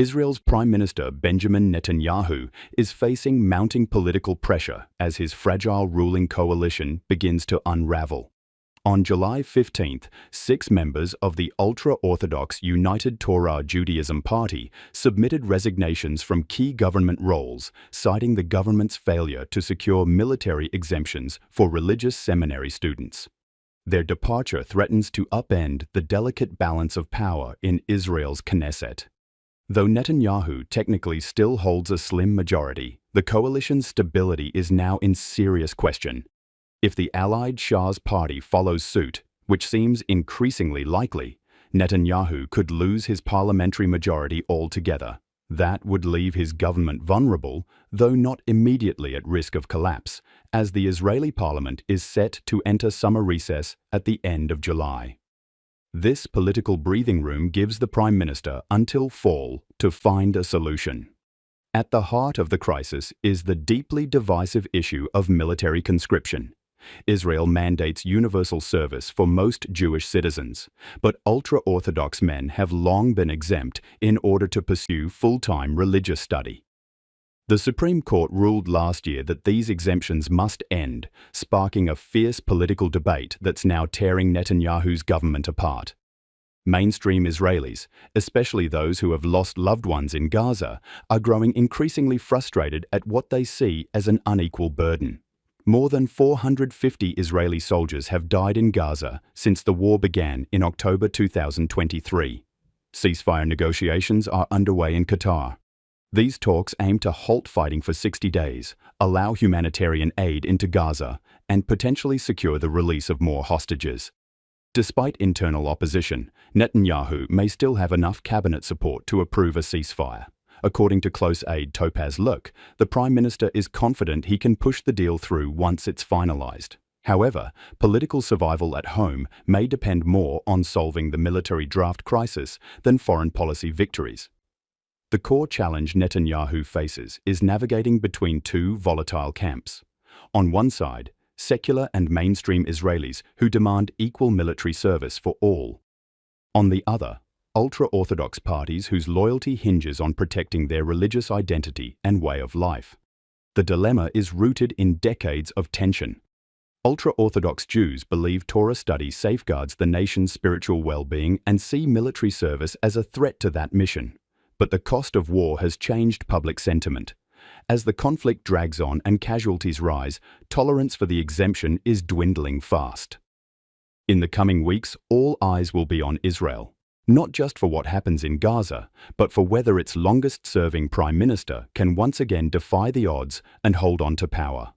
Israel's Prime Minister Benjamin Netanyahu is facing mounting political pressure as his fragile ruling coalition begins to unravel. On July 15th, 6 members of the ultra-Orthodox United Torah Judaism Party submitted resignations from key government roles, citing the government's failure to secure military exemptions for religious seminary students. Their departure threatens to upend the delicate balance of power in Israel's Knesset. Though Netanyahu technically still holds a slim majority, the coalition's stability is now in serious question. If the allied Shah's party follows suit, which seems increasingly likely, Netanyahu could lose his parliamentary majority altogether. That would leave his government vulnerable, though not immediately at risk of collapse, as the Israeli parliament is set to enter summer recess at the end of July. This political breathing room gives the Prime Minister until fall to find a solution. At the heart of the crisis is the deeply divisive issue of military conscription. Israel mandates universal service for most Jewish citizens, but ultra-Orthodox men have long been exempt in order to pursue full-time religious study. The Supreme Court ruled last year that these exemptions must end, sparking a fierce political debate that's now tearing Netanyahu's government apart. Mainstream Israelis, especially those who have lost loved ones in Gaza, are growing increasingly frustrated at what they see as an unequal burden. More than 450 Israeli soldiers have died in Gaza since the war began in October 2023. Ceasefire negotiations are underway in Qatar. These talks aim to halt fighting for 60 days, allow humanitarian aid into Gaza, and potentially secure the release of more hostages. Despite internal opposition, Netanyahu may still have enough cabinet support to approve a ceasefire. According to close aide Topaz Luck, the Prime Minister is confident he can push the deal through once it's finalized. However, political survival at home may depend more on solving the military draft crisis than foreign policy victories. The core challenge Netanyahu faces is navigating between two volatile camps. On one side, secular and mainstream Israelis who demand equal military service for all. On the other, ultra-Orthodox parties whose loyalty hinges on protecting their religious identity and way of life. The dilemma is rooted in decades of tension. Ultra-Orthodox Jews believe Torah study safeguards the nation's spiritual well-being and see military service as a threat to that mission. But the cost of war has changed public sentiment. As the conflict drags on and casualties rise, tolerance for the exemption is dwindling fast. In the coming weeks, all eyes will be on Israel. Not just for what happens in Gaza, but for whether its longest-serving Prime Minister can once again defy the odds and hold on to power.